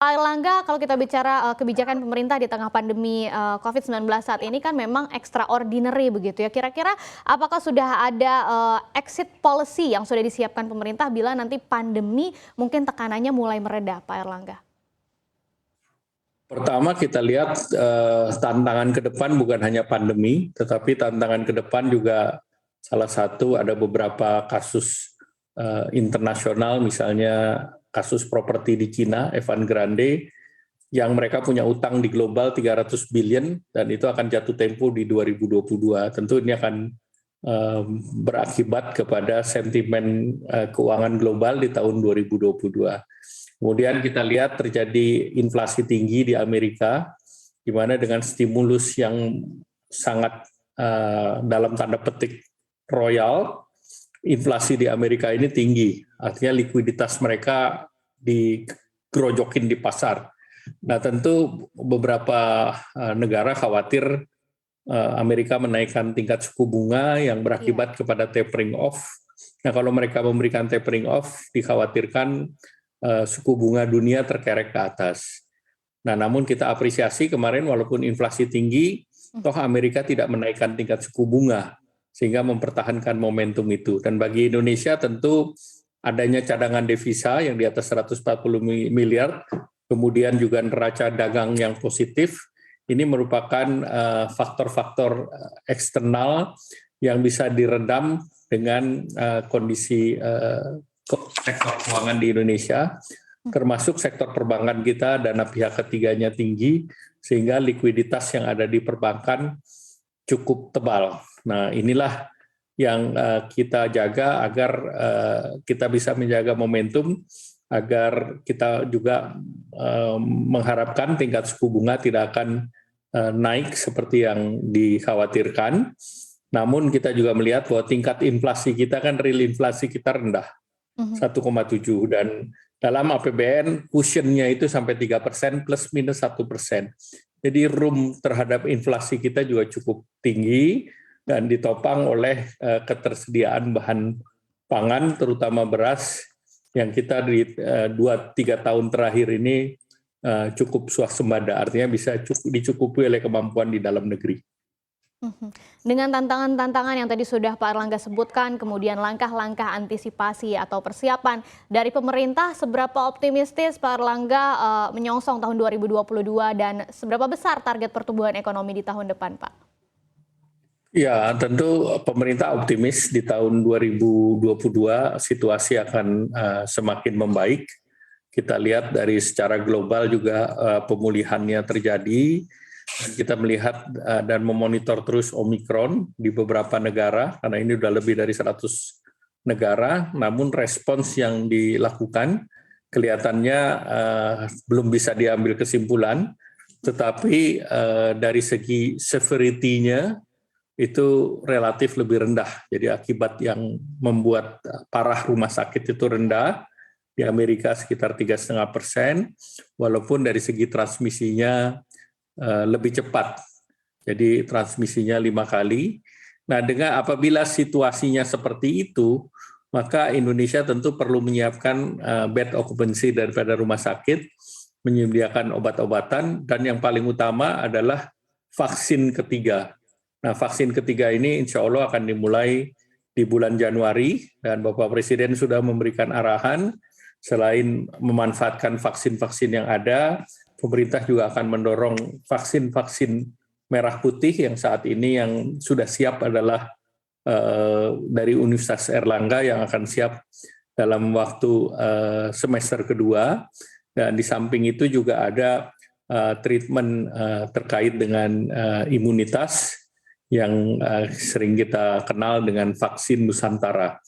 Pak Erlangga, kalau kita bicara kebijakan pemerintah di tengah pandemi COVID-19 saat ini kan memang extraordinary begitu ya. Kira-kira apakah sudah ada exit policy yang sudah disiapkan pemerintah bila nanti pandemi mungkin tekanannya mulai mereda, Pak Erlangga? Pertama kita lihat tantangan ke depan bukan hanya pandemi, tetapi tantangan ke depan juga salah satu ada beberapa kasus internasional, misalnya kasus properti di Cina, Evergrande, yang mereka punya utang di global 300 billion dan itu akan jatuh tempo di 2022. Tentu ini akan berakibat kepada sentimen keuangan global di tahun 2022. Kemudian kita lihat terjadi inflasi tinggi di Amerika, di mana dengan stimulus yang sangat dalam tanda petik royal, inflasi di Amerika ini tinggi, artinya likuiditas mereka digerojokin di pasar. Nah tentu beberapa negara khawatir Amerika menaikkan tingkat suku bunga yang berakibat kepada tapering off. Nah kalau mereka memberikan tapering off, dikhawatirkan suku bunga dunia terkerek ke atas. Nah namun kita apresiasi kemarin walaupun inflasi tinggi, toh Amerika tidak menaikkan tingkat suku bunga, sehingga mempertahankan momentum itu. Dan bagi Indonesia tentu adanya cadangan devisa yang di atas 140 miliar, kemudian juga neraca dagang yang positif, ini merupakan faktor-faktor eksternal yang bisa diredam dengan kondisi sektor keuangan di Indonesia, termasuk sektor perbankan kita, dana pihak ketiganya tinggi, sehingga likuiditas yang ada di perbankan cukup tebal. Nah inilah yang kita jaga agar kita bisa menjaga momentum, agar kita juga mengharapkan tingkat suku bunga tidak akan naik seperti yang dikhawatirkan. Namun kita juga melihat bahwa tingkat inflasi kita kan real inflasi kita rendah, 1,7, dan dalam APBN cushionnya itu sampai 3% plus minus 1%. Jadi room terhadap inflasi kita juga cukup tinggi dan ditopang oleh ketersediaan bahan pangan, terutama beras, yang kita di 2-3 tahun terakhir ini cukup swasembada, artinya bisa dicukupi oleh kemampuan di dalam negeri. Dengan tantangan-tantangan yang tadi sudah Pak Erlangga sebutkan, kemudian langkah-langkah antisipasi atau persiapan dari pemerintah, seberapa optimistis Pak Erlangga menyongsong tahun 2022 dan seberapa besar target pertumbuhan ekonomi di tahun depan, Pak? Ya, tentu pemerintah optimis di tahun 2022 situasi akan semakin membaik. Kita lihat dari secara global juga pemulihannya terjadi. Kita melihat dan memonitor terus Omikron di beberapa negara, karena ini sudah lebih dari 100 negara, namun respons yang dilakukan kelihatannya belum bisa diambil kesimpulan, tetapi dari segi severity-nya itu relatif lebih rendah. Jadi akibat yang membuat parah rumah sakit itu rendah, di Amerika sekitar 3,5%, walaupun dari segi transmisinya lebih cepat, jadi transmisinya 5 kali. Nah, apabila situasinya seperti itu, maka Indonesia tentu perlu menyiapkan bed occupancy daripada rumah sakit, menyediakan obat-obatan, dan yang paling utama adalah vaksin ketiga. Nah, vaksin ketiga ini insya Allah akan dimulai di bulan Januari, dan Bapak Presiden sudah memberikan arahan, selain memanfaatkan vaksin-vaksin yang ada, pemerintah juga akan mendorong vaksin-vaksin merah putih yang saat ini yang sudah siap adalah dari Universitas Erlangga yang akan siap dalam waktu semester kedua. Dan di samping itu juga ada treatment terkait dengan imunitas yang sering kita kenal dengan vaksin Nusantara.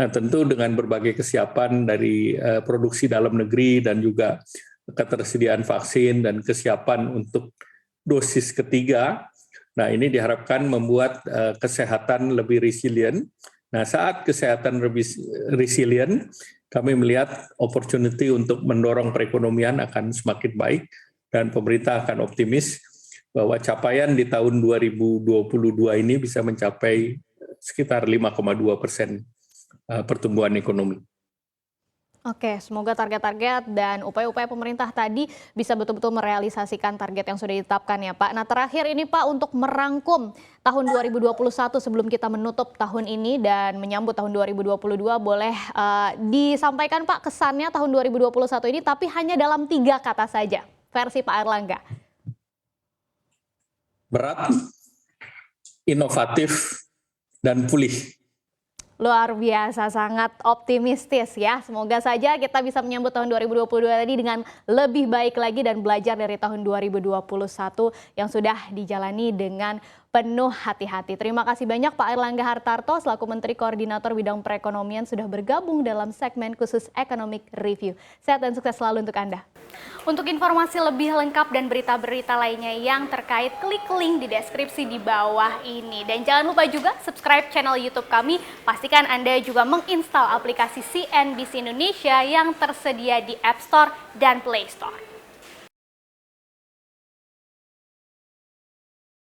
Nah tentu dengan berbagai kesiapan dari produksi dalam negeri dan juga ketersediaan vaksin dan kesiapan untuk dosis ketiga. Nah ini diharapkan membuat kesehatan lebih resilient. Nah saat kesehatan lebih resilient, kami melihat opportunity untuk mendorong perekonomian akan semakin baik dan pemerintah akan optimis bahwa capaian di tahun 2022 ini bisa mencapai sekitar 5,2% pertumbuhan ekonomi. Oke, semoga target-target dan upaya-upaya pemerintah tadi bisa betul-betul merealisasikan target yang sudah ditetapkan ya Pak. Nah terakhir ini Pak, untuk merangkum tahun 2021 sebelum kita menutup tahun ini dan menyambut tahun 2022, boleh disampaikan Pak kesannya tahun 2021 ini, tapi hanya dalam 3 kata saja, versi Pak Airlangga. Berat, inovatif, dan pulih. Luar biasa, sangat optimistis ya. Semoga saja kita bisa menyambut tahun 2022 tadi dengan lebih baik lagi dan belajar dari tahun 2021 yang sudah dijalani dengan penuh hati-hati. Terima kasih banyak Pak Airlangga Hartarto selaku Menteri Koordinator Bidang Perekonomian sudah bergabung dalam segmen khusus Economic Review. Sehat dan sukses selalu untuk Anda. Untuk informasi lebih lengkap dan berita-berita lainnya yang terkait, klik link di deskripsi di bawah ini. Dan jangan lupa juga subscribe channel YouTube kami. Pastikan Anda juga menginstal aplikasi CNBC Indonesia yang tersedia di App Store dan Play Store.